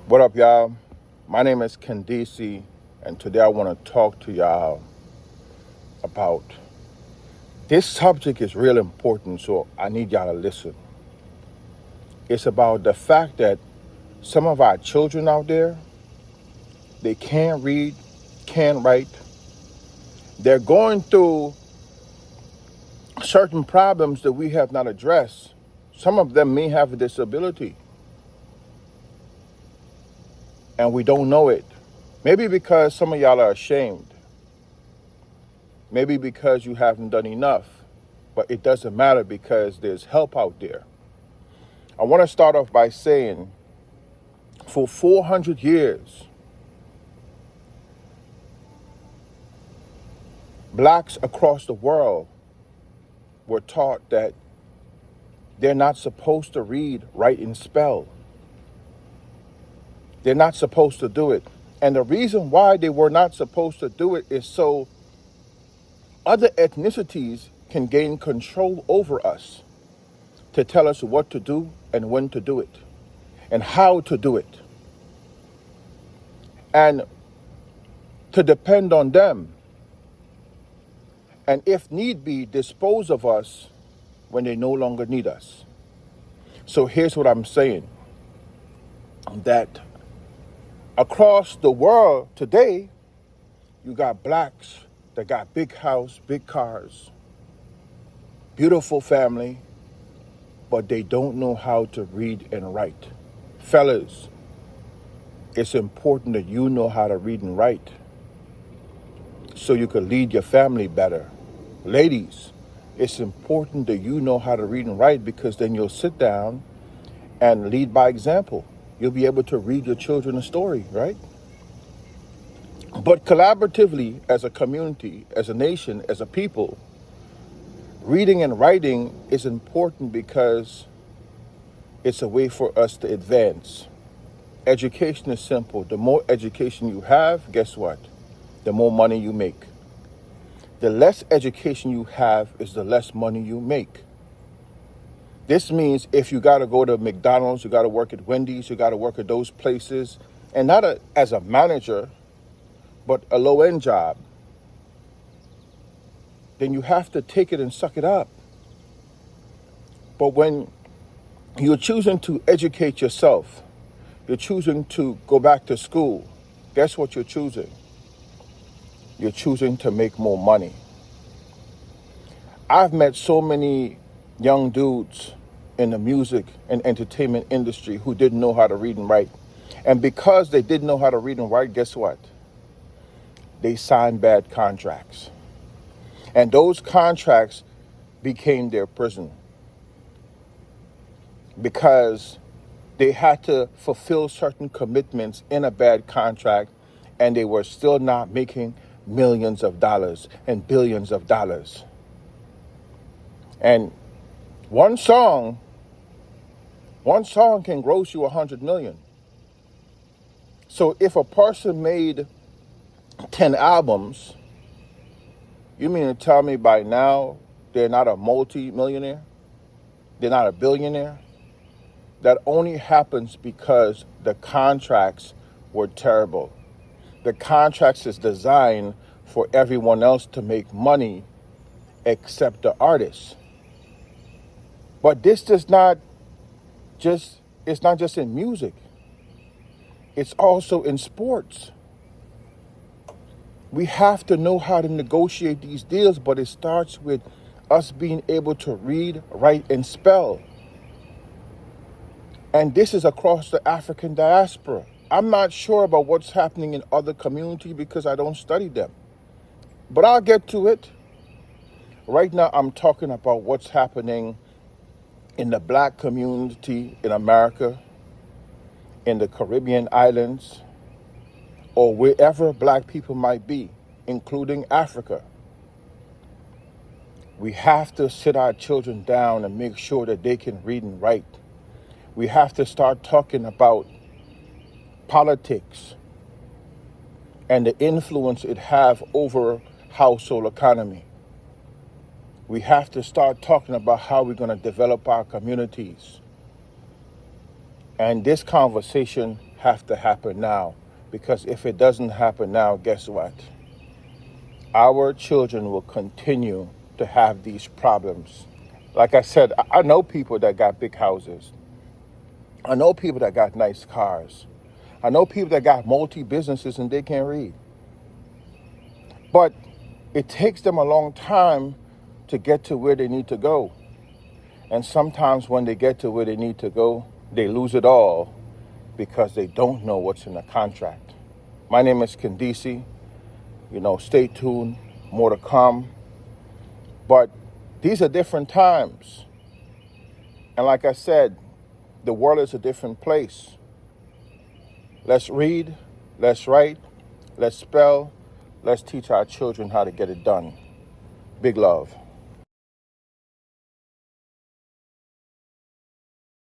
What up, y'all? My name is Kendesi, and today I want to talk to y'all about this subject is real important, so I need y'all to listen. It's about the fact that some of our children out there, they can't read, can't write. They're going through certain problems that we have not addressed. Some of them may have a disability, and we don't know it. Maybe because some of y'all are ashamed. Maybe because you haven't done enough. But it doesn't matter because there's help out there. I want to start off by saying for 400 years, blacks across the world were taught that they're not supposed to read, write, and spell. They're not supposed to do it. And the reason why they were not supposed to do it is so other ethnicities can gain control over us to tell us what to do and when to do it and how to do it. And to depend on them. And if need be, dispose of us when they no longer need us. So here's what I'm saying. That across the world today, you got blacks that got big house, big cars, beautiful family, but they don't know how to read and write. Fellas, it's important that you know how to read and write so you can lead your family better. Ladies, it's important that you know how to read and write because then you'll sit down and lead by example. You'll be able to read your children a story, right? But collaboratively, as a community, as a nation, as a people, reading and writing is important because it's a way for us to advance. Education is simple. The more education you have, guess what? The more money you make. The less education you have is the less money you make. This means if you got to go to McDonald's, you got to work at Wendy's, you got to work at those places, and not as a manager, but a low-end job, then you have to take it and suck it up. But when you're choosing to educate yourself, you're choosing to go back to school, guess what you're choosing? You're choosing to make more money. I've met so many young dudes in the music and entertainment industry who didn't know how to read and write. And because they didn't know how to read and write, guess what? They signed bad contracts. And those contracts became their prison because they had to fulfill certain commitments in a bad contract, and they were still not making millions of dollars and billions of dollars. And one song can gross you 100 million. So if a person made 10 albums, you mean to tell me by now they're not a multi-millionaire? They're not a billionaire? That only happens because the contracts were terrible. The contracts is designed for everyone else to make money except the artists. But this does not just, it's not just in music. It's also in sports. We have to know how to negotiate these deals, but it starts with us being able to read, write, and spell. And this is across the African diaspora. I'm not sure about what's happening in other communities because I don't study them. But I'll get to it. Right now, I'm talking about what's happening in the black community in America, in the Caribbean islands, or wherever black people might be, including Africa. We have to sit our children down and make sure that they can read and write. We have to start talking about politics and the influence it have over household economy. We have to start talking about how we're going to develop our communities. And this conversation have to happen now. Because if it doesn't happen now, guess what? Our children will continue to have these problems. Like I said, I know people that got big houses. I know people that got nice cars. I know people that got multi-businesses and they can't read. But it takes them a long time to get to where they need to go. And sometimes when they get to where they need to go, they lose it all because they don't know what's in the contract. My name is Kendesi. Stay tuned, more to come. But these are different times. And like I said, the world is a different place. Let's read, let's write, let's spell, let's teach our children how to get it done. Big love.